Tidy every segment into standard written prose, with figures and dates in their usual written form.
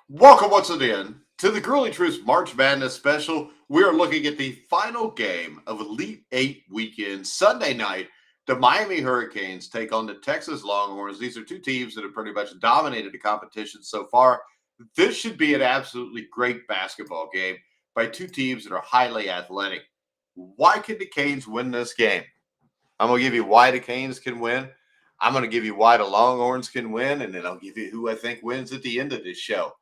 Welcome once again to the Grueling Truth March Madness special. We are looking at the final game of Elite Eight weekend, Sunday night. The Miami Hurricanes take on the Texas Longhorns. These are two teams that have pretty much dominated the competition so far. This should be an absolutely great basketball game by two teams that are highly athletic. Why can the Canes win this game? I'm going to give you why the Canes can win. I'm going to give you why the Longhorns can win, and then I'll give you who I think wins at the end of this show.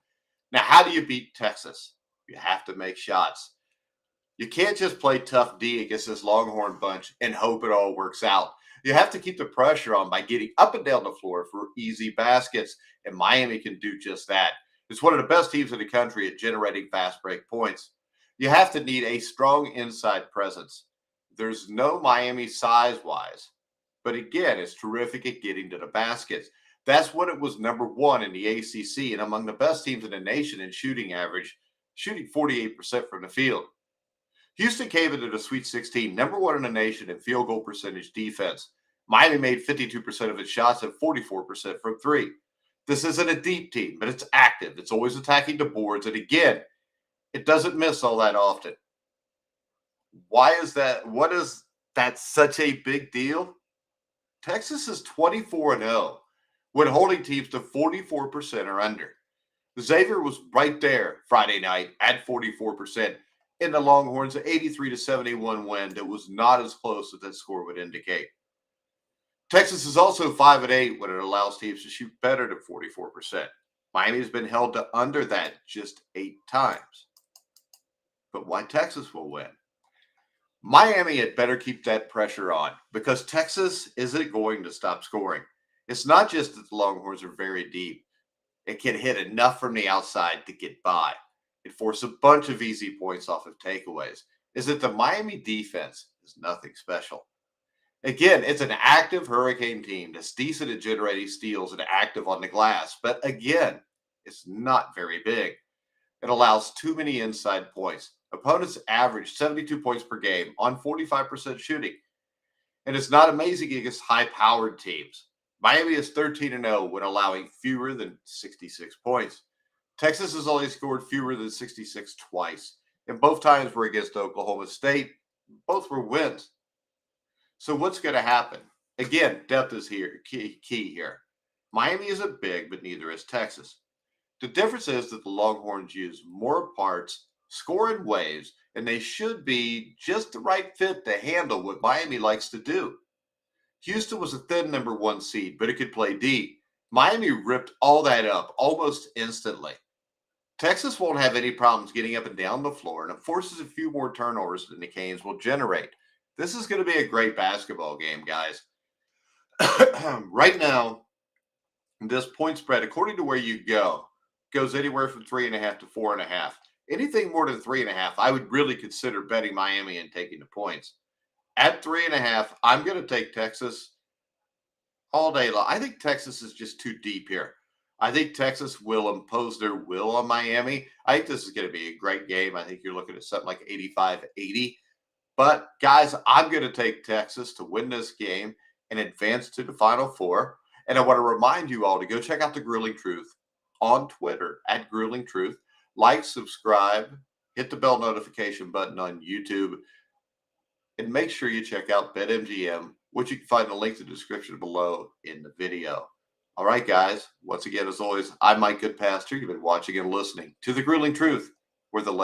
Now, how do you beat Texas? You have to make shots. You can't just play tough D against this Longhorn bunch and hope it all works out. You have to keep the pressure on by getting up and down the floor for easy baskets, and Miami can do just that. It's one of the best teams in the country at generating fast break points. You have to need a strong inside presence. There's no Miami size-wise, but again, it's terrific at getting to the baskets. That's when it was number one in the ACC and among the best teams in the nation in shooting average, shooting 48% from the field. Houston came into the Sweet 16, number one in the nation in field goal percentage defense. Miami made 52% of its shots and 44% from three. This isn't a deep team, but it's active. It's always attacking the boards. And again, it doesn't miss all that often. Why is that? What is that such a big deal? Texas is 24-0. When holding teams to 44% or under. Xavier was right there Friday night at 44%, and the Longhorns' 83-71 win that was not as close as that score would indicate. Texas is also 5-8 when it allows teams to shoot better than 44%. Miami has been held to under that just 8 times. But why Texas will win? Miami had better keep that pressure on because Texas isn't going to stop scoring. It's not just that the Longhorns are very deep. It can hit enough from the outside to get by. It forced a bunch of easy points off of takeaways. Is that the Miami defense is nothing special. Again, it's an active Hurricane team that's decent at generating steals and active on the glass. But again, it's not very big. It allows too many inside points. Opponents average 72 points per game on 45% shooting. And it's not amazing against high-powered teams. Miami is 13-0 when allowing fewer than 66 points. Texas has only scored fewer than 66 twice, and both times were against Oklahoma State. Both were wins. So what's going to happen? Again, depth is here key here. Miami isn't big, but neither is Texas. The difference is that the Longhorns use more parts, score in waves, and they should be just the right fit to handle what Miami likes to do. Houston was a thin number one seed, but it could play D. Miami ripped all that up almost instantly. Texas won't have any problems getting up and down the floor, and it forces a few more turnovers than the Canes will generate. This is going to be a great basketball game, guys. Right now, this point spread, according to where you go, goes anywhere from 3.5 to 4.5. Anything more than 3.5, I would really consider betting Miami and taking the points. At 3.5, I'm going to take Texas all day long. I think Texas is just too deep here. I think Texas will impose their will on Miami. I think this is going to be a great game. I think you're looking at something like 85-80. But, guys, I'm going to take Texas to win this game and advance to the Final Four. And I want to remind you all to go check out The Grueling Truth on Twitter at Grueling Truth. Like, subscribe, hit the bell notification button on YouTube. And make sure you check out BetMGM, which you can find the link in the description below in the video. All right, guys. Once again, as always, I'm Mike Goodpaster. You've been watching and listening to The Grueling Truth, where the legend